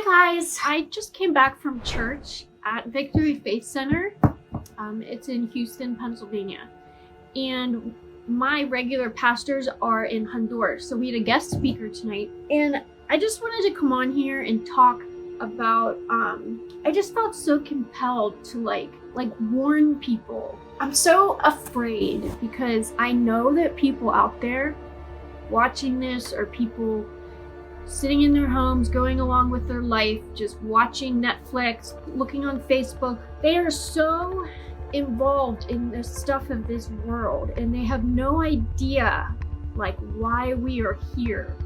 Hi guys, I just came back from church at Victory Faith Center. It's in Houston, Pennsylvania. And my regular pastors are in Honduras, so we had a guest speaker tonight. And I just wanted to come on here and talk about, I just felt so compelled to like warn people. I'm so afraid because I know that people out there watching this are people sitting in their homes, going along with their life, just watching Netflix, looking on Facebook. They are so involved in the stuff of this world and they have no idea like why we are here.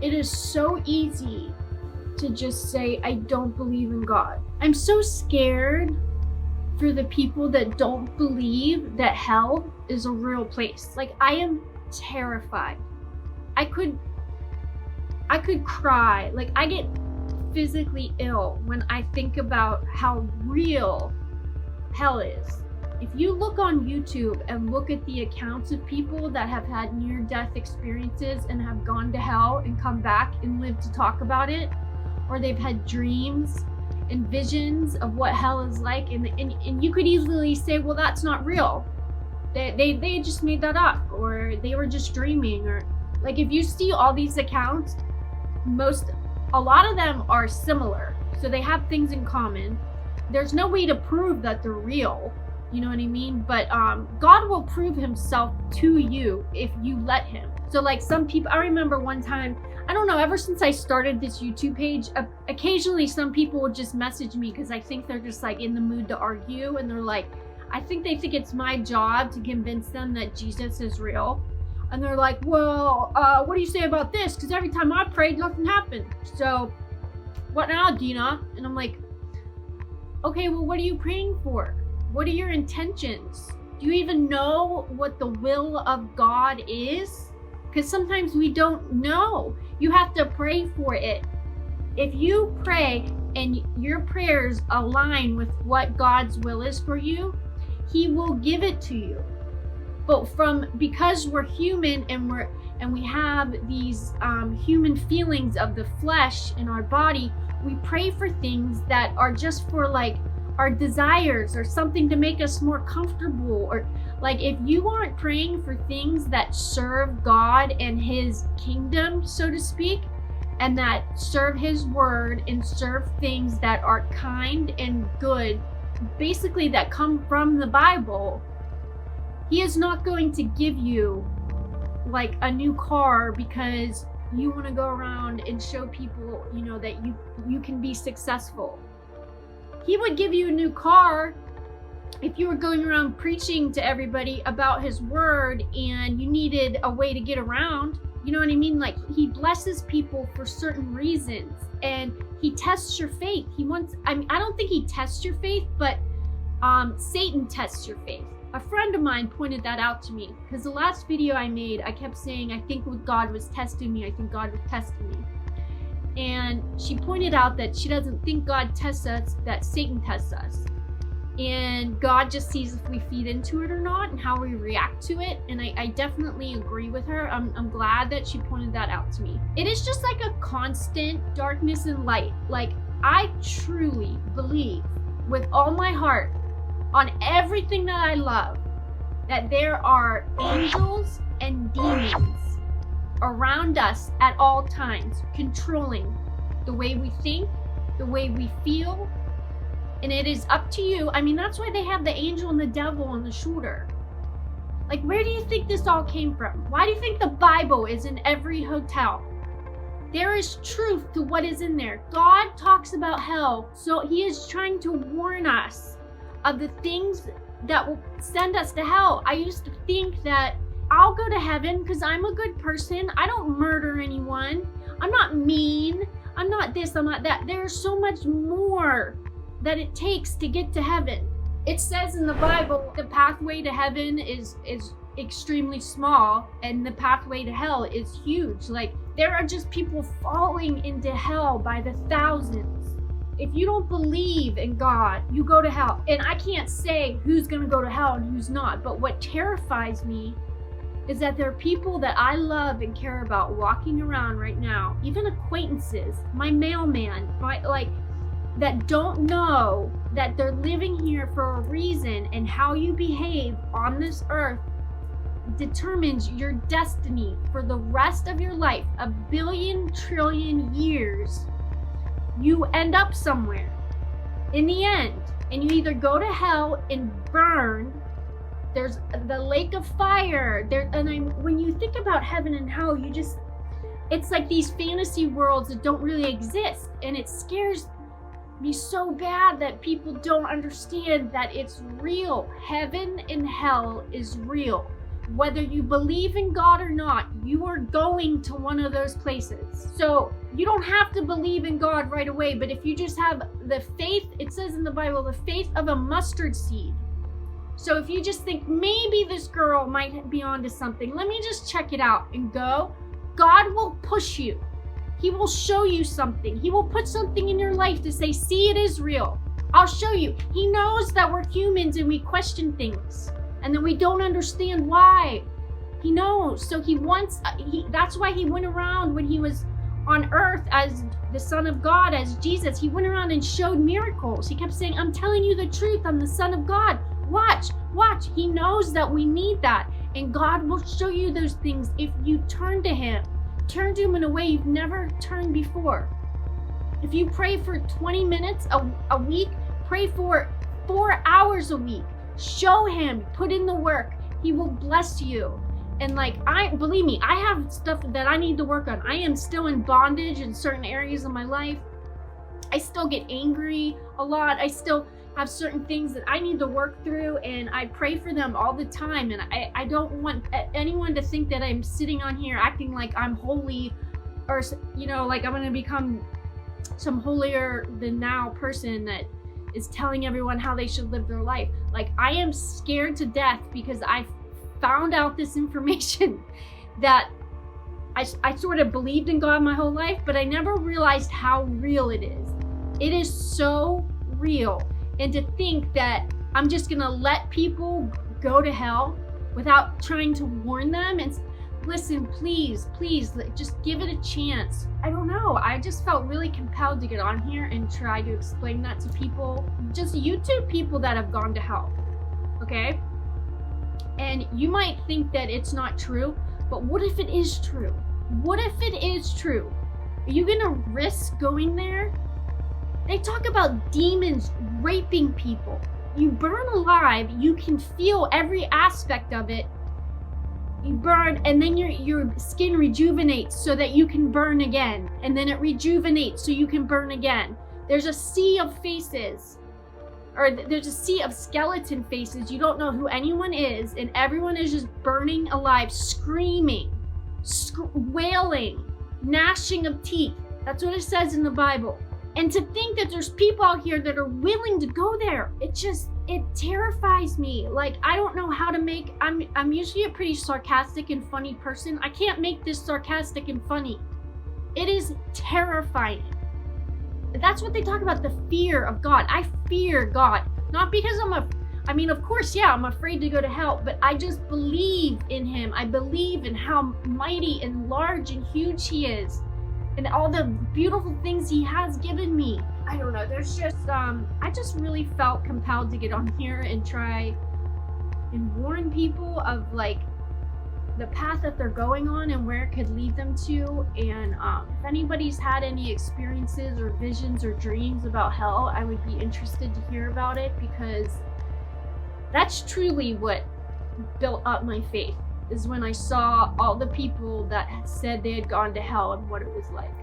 It is so easy to just say, I don't believe in God. I'm so scared for the people that don't believe that hell is a real place. Like, I am terrified. I could cry. Like, I get physically ill when I think about how real hell is. If you look on YouTube and look at the accounts of people that have had near-death experiences and have gone to hell and come back and lived to talk about it, or they've had dreams and visions of what hell is like, and you could easily say, well, that's not real. They just made that up, or they were just dreaming, or like, if you see all these accounts, a lot of them are similar, so they have things in common. There's no way to prove that they're real, you know what I mean? But God will prove himself to you if you let him. So like, some people, I remember one time, I don't know, ever since I started this YouTube page, occasionally some people would just message me because I think they're just like in the mood to argue, and they're like, I think they think it's my job to convince them that Jesus is real. And they're like, well, what do you say about this? Because every time I prayed, nothing happened. So what now, Dina? And I'm like, okay, well, what are you praying for? What are your intentions? Do you even know what the will of God is? Because sometimes we don't know. You have to pray for it. If you pray and your prayers align with what God's will is for you, he will give it to you. But because we're human and we have these human feelings of the flesh in our body, we pray for things that are just for like our desires or something to make us more comfortable. Or like, if you aren't praying for things that serve God and his kingdom, so to speak, and that serve his word and serve things that are kind and good, basically that come from the Bible, he is not going to give you like a new car because you want to go around and show people, you know, that you can be successful. He would give you a new car if you were going around preaching to everybody about his word and you needed a way to get around. You know what I mean? Like, he blesses people for certain reasons and he tests your faith. I don't think he tests your faith, but Satan tests your faith. A friend of mine pointed that out to me because the last video I made, I kept saying, I think God was testing me. I think God was testing me. And she pointed out that she doesn't think God tests us, that Satan tests us. And God just sees if we feed into it or not and how we react to it. And I definitely agree with her. I'm glad that she pointed that out to me. It is just like a constant darkness and light. Like, I truly believe with all my heart, on everything that I love, that there are angels and demons around us at all times, controlling the way we think, the way we feel, and it is up to you. I mean, that's why they have the angel and the devil on the shoulder. Like, where do you think this all came from? Why do you think the Bible is in every hotel? There is truth to what is in there. God talks about hell, so he is trying to warn us of the things that will send us to hell. I used to think that I'll go to heaven because I'm a good person. I don't murder anyone. I'm not mean. I'm not this, I'm not that. There's so much more that it takes to get to heaven. It says in the Bible, the pathway to heaven is extremely small and the pathway to hell is huge. Like, there are just people falling into hell by the thousands. If you don't believe in God, you go to hell. And I can't say who's going to go to hell and who's not. But what terrifies me is that there are people that I love and care about walking around right now, even acquaintances, my mailman, that don't know that they're living here for a reason, and how you behave on this earth determines your destiny for the rest of your life. 1,000,000,000,000,000 years, you end up somewhere in the end, and you either go to hell and burn. There's the lake of fire there, and when you think about heaven and hell, it's like these fantasy worlds that don't really exist, and it scares me so bad that people don't understand that it's real. Heaven and hell is real. Whether you believe in God or not, you are going to one of those places. So you don't have to believe in God right away, but if you just have the faith, it says in the Bible, the faith of a mustard seed. So if you just think, maybe this girl might be onto something, let me just check it out and go, God will push you. He will show you something. He will put something in your life to say, see, it is real. I'll show you. He knows that we're humans and we question things, and then we don't understand why. He knows. So that's why he went around when he was on earth as the Son of God, as Jesus. He went around and showed miracles. He kept saying, I'm telling you the truth. I'm the Son of God. Watch. He knows that we need that. And God will show you those things if you turn to him. Turn to him in a way you've never turned before. If you pray for 20 minutes a week, pray for 4 hours a week. Show him, put in the work. He will bless you. And believe me, I have stuff that I need to work on. I am still in bondage in certain areas of my life. I still get angry a lot. I still have certain things that I need to work through, and I pray for them all the time. And I don't want anyone to think that I'm sitting on here acting like I'm holy, or like I'm going to become some holier than now person that is telling everyone how they should live their life. Like, I am scared to death because I found out this information that I sort of believed in God my whole life, but I never realized how real it is. It is so real. And to think that I'm just gonna let people go to hell without trying to warn them and listen, please, just give it a chance. I don't know. I just felt really compelled to get on here and try to explain that to people, just YouTube people that have gone to hell, okay? And you might think that it's not true, but what if it is true? What if it is true? Are you gonna risk going there? They talk about demons raping people. You burn alive, you can feel every aspect of it. You burn, and then your skin rejuvenates so that you can burn again. And then it rejuvenates so you can burn again. There's a sea of faces, or there's a sea of skeleton faces. You don't know who anyone is, and everyone is just burning alive, screaming, wailing, gnashing of teeth. That's what it says in the Bible. And to think that there's people out here that are willing to go there, it terrifies me. Like, I don't know how to make, I'm usually a pretty sarcastic and funny person. I can't make this sarcastic and funny. It is terrifying. That's what they talk about, the fear of God. I fear God. Not because of course, yeah, I'm afraid to go to hell, but I just believe in him. I believe in how mighty and large and huge he is, and all the beautiful things he has given me. I don't know, there's just, I just really felt compelled to get on here and try and warn people of the path that they're going on and where it could lead them to. And if anybody's had any experiences or visions or dreams about hell, I would be interested to hear about it, because that's truly what built up my faith, is when I saw all the people that said they had gone to hell and what it was like.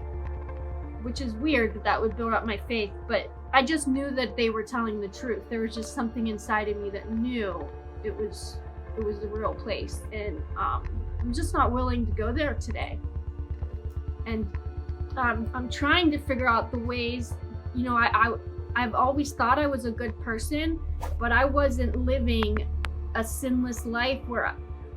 Which is weird that would build up my faith, but I just knew that they were telling the truth. There was just something inside of me that knew it was the real place, and I'm just not willing to go there today. And I'm trying to figure out the ways. I've always thought I was a good person, but I wasn't living a sinless life where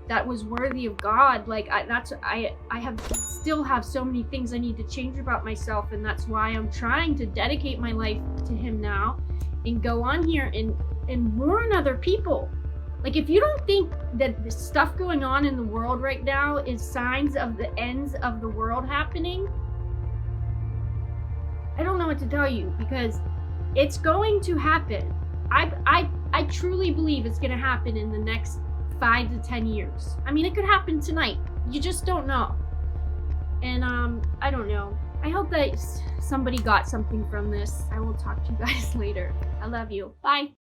that was worthy of God. I still have so many things I need to change about myself, and that's why I'm trying to dedicate my life to him now and go on here and warn other people. Like, if you don't think that the stuff going on in the world right now is signs of the ends of the world happening, I don't know what to tell you, because it's going to happen. I truly believe it's going to happen in the next 5 to 10 years. I mean, it could happen tonight. You just don't know. And I don't know. I hope that somebody got something from this. I will talk to you guys later. I love you. Bye.